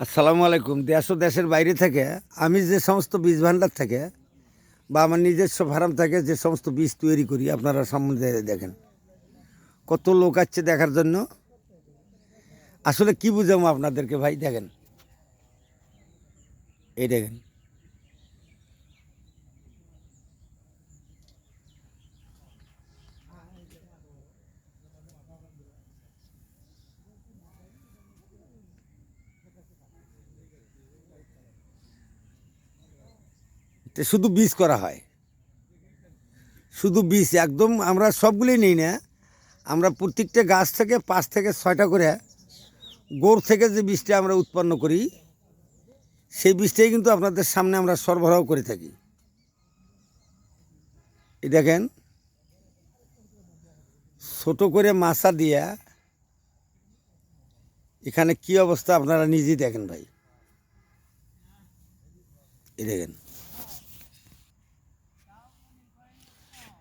আসসালামু আলাইকুম। দেশ ও দেশের বাইরে থেকে আমি যে সমস্ত বীজ ভাণ্ডার থেকে বা আমার নিজস্ব ফার্ম থেকে যে সমস্ত বীজ তৈরি করি আপনারা সম্বন্ধে দেখেন, কত লোক আসছে দেখার জন্য। আসলে কি বুঝাবো আপনাদেরকে ভাই, দেখেন এই দেখেন, তো শুধু বীজ করা হয়, শুধু বীজ একদম আমরা সবগুলোই নিই না। আমরা প্রত্যেকটা গাছ থেকে 5 থেকে 6টা করে গোড় থেকে যে বীজটা আমরা উৎপন্ন করি, সেই বীজটাই কিন্তু আপনাদের সামনে আমরা সরবরাহ করে থাকি। এই দেখেন, ছোট করে মাছা দিয়া এখানে কি অবস্থা আপনারা নিজেই দেখেন ভাই। এই দেখেন,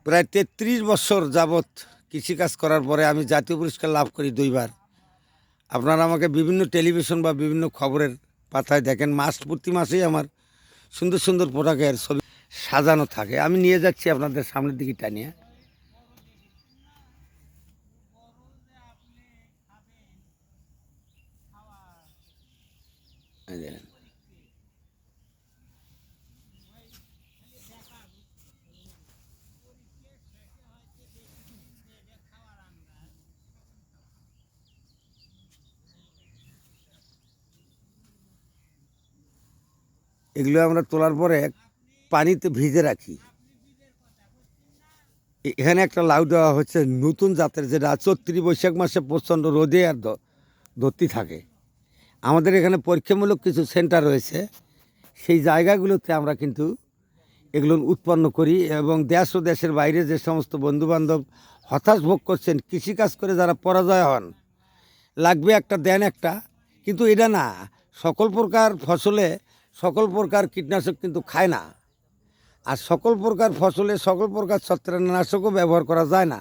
প্রায় 33 বছর যাবৎ কৃষিকাজ করার পরে আমি জাতীয় পুরস্কার লাভ করি 2বার। আপনারা আমাকে বিভিন্ন টেলিভিশন বা বিভিন্ন খবরের পাতায় দেখেন, প্রতি মাসেই আমার সুন্দর সুন্দর পোশাকের ছবি সাজানো থাকে। আমি নিয়ে যাচ্ছি আপনাদের সামনের দিকে টানিয়ে। এই দেখেন, এগুলো আমরা তোলার পরে পানিতে ভিজে রাখি। এখানে একটা লাউ দেওয়া হচ্ছে নতুন জাতের, যেটা 34 বৈশাখ মাসে প্রচণ্ড রোদে আর ধরতি থাকে। আমাদের এখানে পরীক্ষামূলক কিছু সেন্টার রয়েছে, সেই জায়গাগুলোতে আমরা কিন্তু এগুলো উৎপন্ন করি। এবং দেশ ও দেশের বাইরে যে সমস্ত বন্ধুবান্ধব হতাশ ভোগ করছেন, কৃষিকাজ করে যারা পরাজয় হন, লাগবে একটা দেন একটা, কিন্তু এটা না, সকল প্রকার ফসলে সকল প্রকার কীটনাশক কিন্তু খায় না। আর সকল প্রকার ফসলে সকল প্রকার ছত্রাকনাশকও ব্যবহার করা যায় না।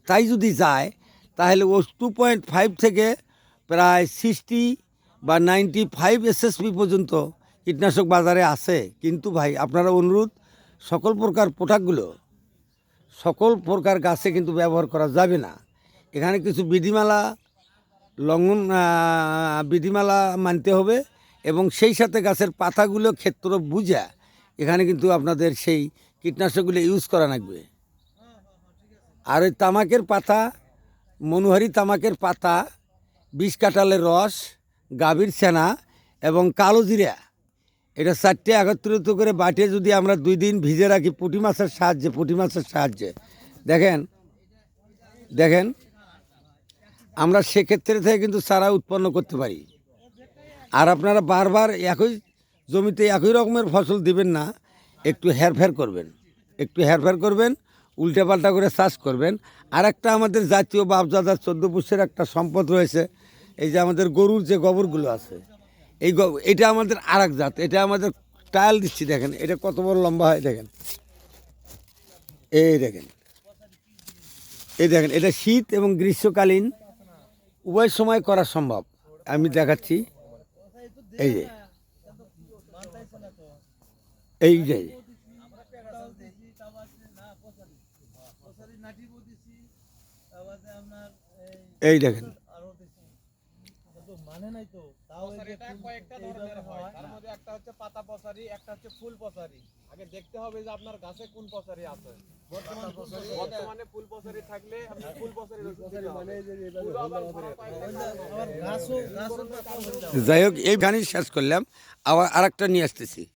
তাই যদি যায়, তাহলে ও 2.5 থেকে প্রায় 60 বা 95 এসএসপি পর্যন্ত কীটনাশক বাজারে আছে। কিন্তু ভাই আপনারা অনুরোধ, সকল প্রকার প্রোডাক্টগুলো সকল প্রকার গাছে কিন্তু ব্যবহার করা যাবে না। এখানে কিছু বিধিমালা লঙ্ঘন, বিধিমালা মানতে হবে, এবং সেই সাথে গাছের পাতাগুলো ক্ষেত্র বুঝা এখানে কিন্তু আপনাদের সেই কীটনাশকগুলো ইউজ করা লাগবে। আর ওই তামাকের পাতা, মনোহারি তামাকের পাতা, বিষ কাঁঠালের রস, গাভীর ছানা এবং কালো জিরা, এটা 4টে একত্রিত করে বাটিয়ে যদি আমরা 2 দিন ভিজে রাখি পুঁটি মাছের সাহায্যে, দেখেন দেখেন, আমরা সেক্ষেত্রে থেকে কিন্তু চারা উৎপন্ন করতে পারি। আর আপনারা বারবার একই জমিতে একই রকমের ফসল দিবেন না, একটু হেরফের করবেন, উল্টে পাল্টা করে চাষ করবেন। আর একটা আমাদের জাতীয় বাপদাদার 14 পুষ্যের একটা সম্পদ রয়েছে, এই যে আমাদের গরুর যে গোবরগুলো আছে, এটা আমাদের আর এক জাত। এটা আমাদের টায়াল দিচ্ছি, দেখেন এটা কত বড় লম্বা হয়, দেখেন এই দেখেন, এটা শীত এবং গ্রীষ্মকালীন উভয় সময় করা সম্ভব। আমি দেখাচ্ছি, এই যে এই যে এই দেখেন, মানে নাই তো তাও এটা কয়েকটা ধরনের হয়, তার মধ্যে একটা হচ্ছে পাতা পচারি, একটা হচ্ছে ফুল পচারি। আগে দেখতে হবে যে আপনার গাছে কোন পচারি আছে। বর্তমানে ফুল পচারি থাকলে আপনি ফুল পচারি মানে যাই হোক, এই গানই শেষ করলাম, আবার আরেকটা নিয়ে আসতেছি।